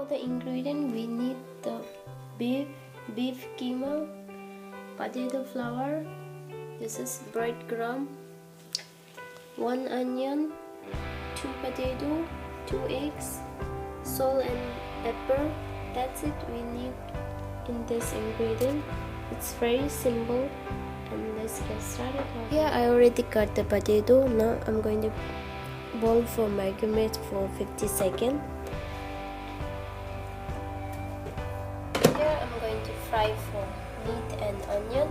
For the ingredient, we need the beef keema, potato flour, this is breadcrumb, 1 onion, 2 potato, 2 eggs, salt and pepper. That's it we need in this ingredient. It's very simple, and let's get started. Here I already cut the potato. Now I'm going to boil for marinate for 50 seconds. Here I'm going to fry for meat and onion.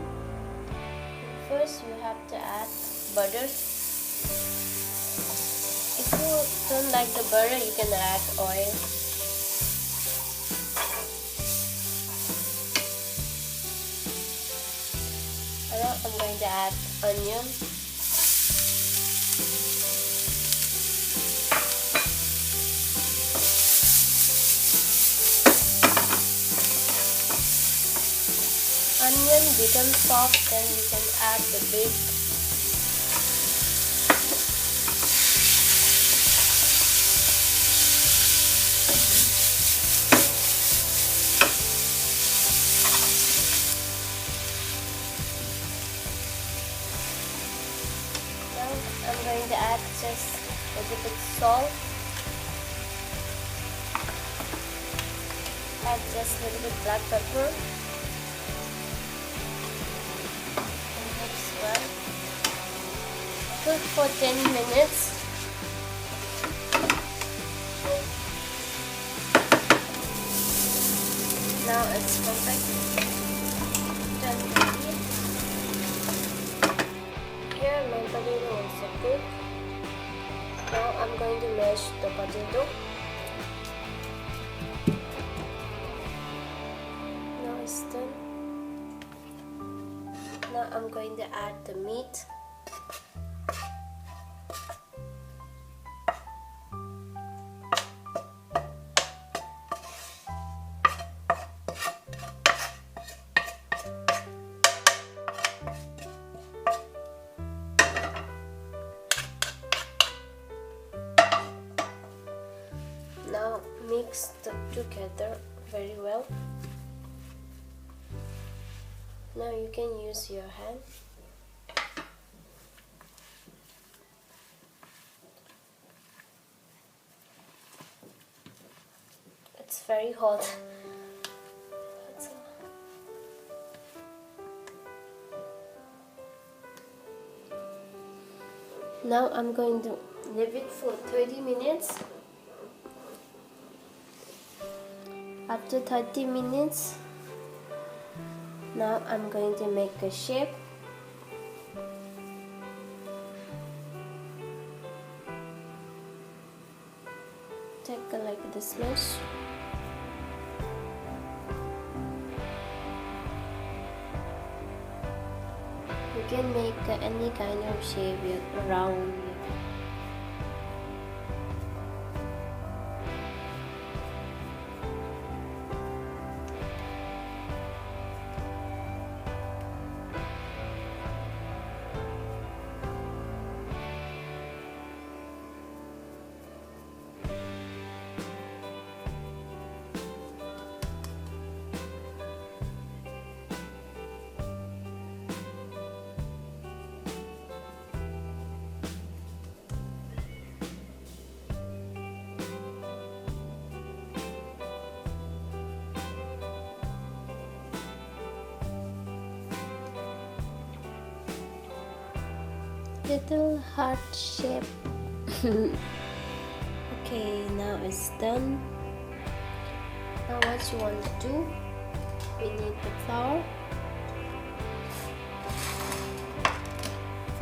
First you have to add butter. If you don't like the butter, you can add oil. Now I'm going to add onion. Onion becomes soft, then you can add the beef. Now I'm going to add just a little bit salt. Add just a little bit black pepper. Cook for 10 minutes. Now it's perfect. Done ready. Here my potato also cooked. Now I'm going to mash the potato. Now it's done. Now I'm going to add the meat. Now mix them together very well. Now you can use your hand. It's very hot. Now I'm going to leave it for 30 minutes. After 30 minutes, now I'm going to make a shape. Take like this much. You can make any kind of shape, round. Little heart shape. Okay, now it's done. Now what you want to do, we need the flour.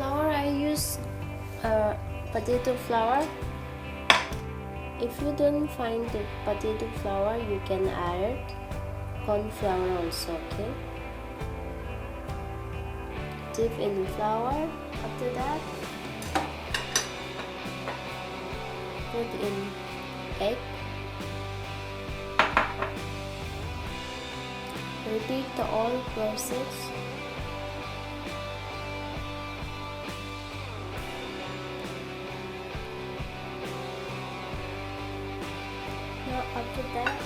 I use potato flour. If you don't find the potato flour, you can add corn flour also, okay? Dip in flour. After that, put in egg. Repeat the all process. Now after that,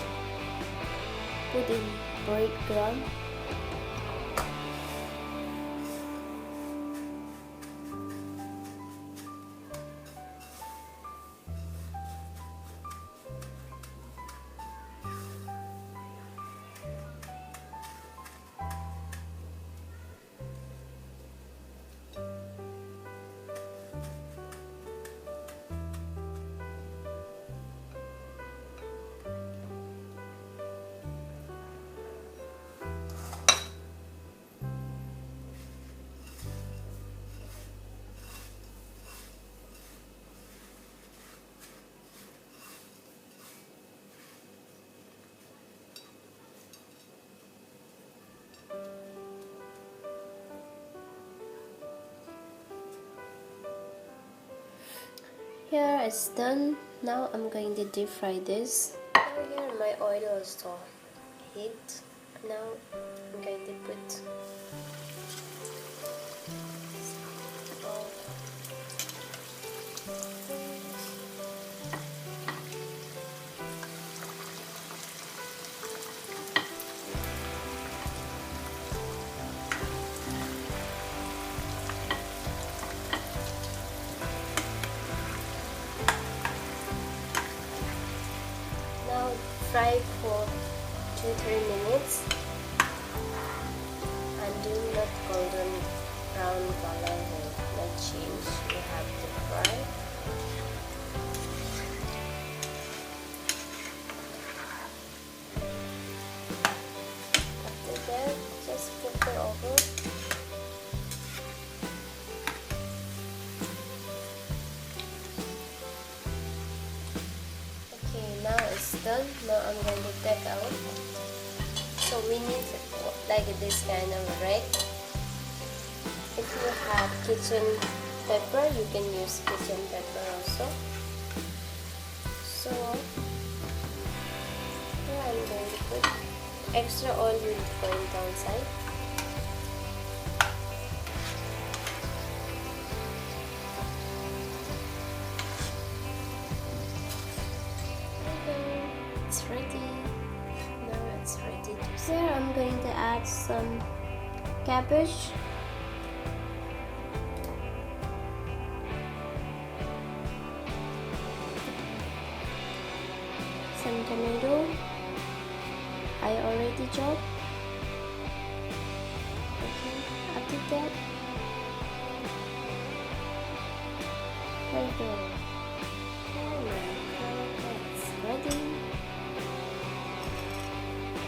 put in breadcrumb. Here it's done. Now I'm going to deep fry this. Now here my oil is to heat. Now I'm going to put now fry for 2-3 minutes and do not golden brown color will not change. You have to fry. After that, just flip it over. Now it's done. Now I'm going to take out. So we need like this kind of red. If you have kitchen pepper, you can use kitchen pepper also. So here I'm going to put extra oil will go in downside. It's ready. Now it's ready to serve. Here I'm going to add some cabbage, some tomato. I already chopped. Okay, after that, here we go. Oh my god, it's ready.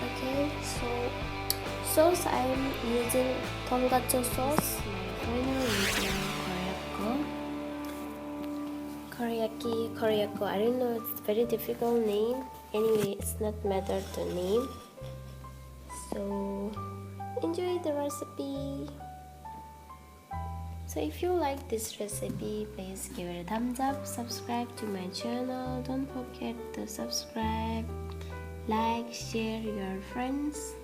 Okay, so sauce I'm using tonkatsu sauce. Final using Koryaki. I don't know, it's very difficult name. Anyway, it's not matter to name. So enjoy the recipe. So if you like this recipe, please give it a thumbs up, subscribe to my channel. Don't forget to subscribe, like, share your friends.